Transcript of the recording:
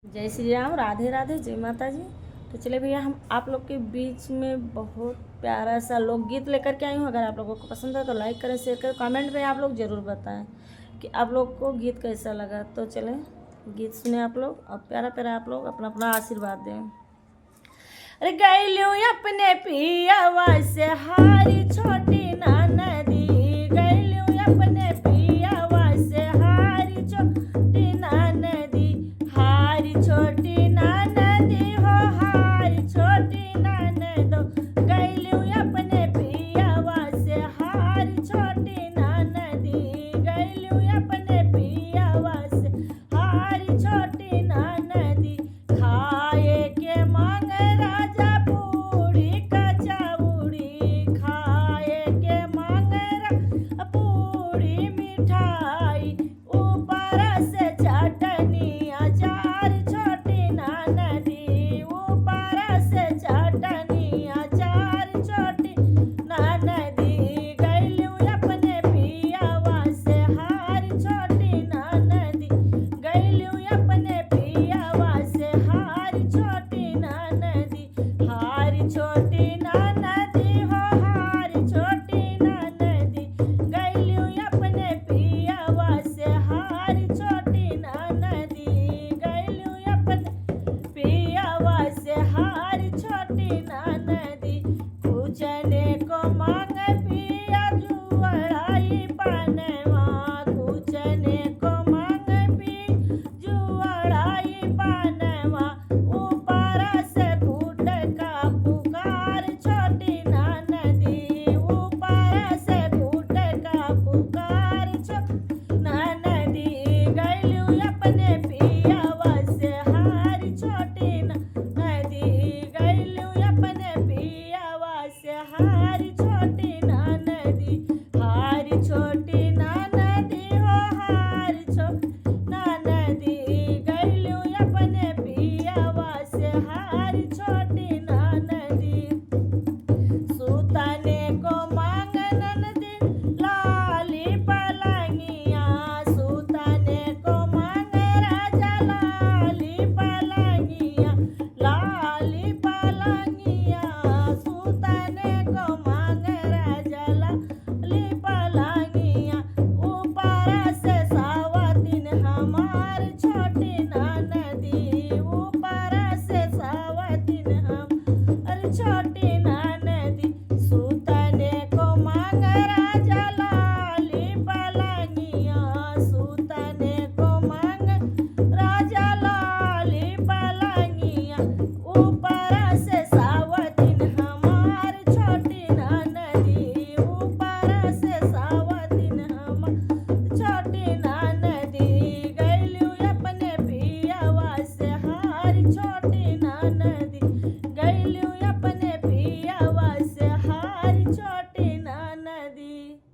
जय श्री राम, राधे राधे, जय माता जी। तो चले भैया, हम आप लोग के बीच में बहुत प्यारा सा लोकगीत लेकर के आई हूँ। अगर आप लोगों को पसंद है तो लाइक करें, शेयर करें, कमेंट में आप लोग ज़रूर बताएं कि आप लोग को गीत कैसा लगा। तो चलें गीत सुने आप लोग, और प्यारा प्यारा आप लोग अपना अपना आशीर्वाद दें। अरे गैलू अपने पियावा से हारी छोटी नदी, गैलू अपने पियावा से हारी छोटी नदी, हारी छोटी नदी हो, हारी छोटी ननदो, गैलू अपने पियावा से हारी छोटी नदी, गैलू अपने पियावा से हारी छोटी नदी, खाए के मांग राजा पूरी कचौड़ी, खाए के मांग पूरी मिठाई, ऊपर से चटनी अचार छोटी नदी, ऊपर से चटनी अचार छोटी नदी, गैलू अपने पियावा से हारी छोटी नदी, गैलू अपने पियावा से हारी छोटी नदी, हारी छोटी नदी हो, हारी छोटी नदी, गैलू अपने पियावा से हारी छोटी नदी, गैलू अपने पियावा से हारी छोटी नदी, पूछने को मांग पिया जुआई बनवा, पूछने को मांग पी जुआई बन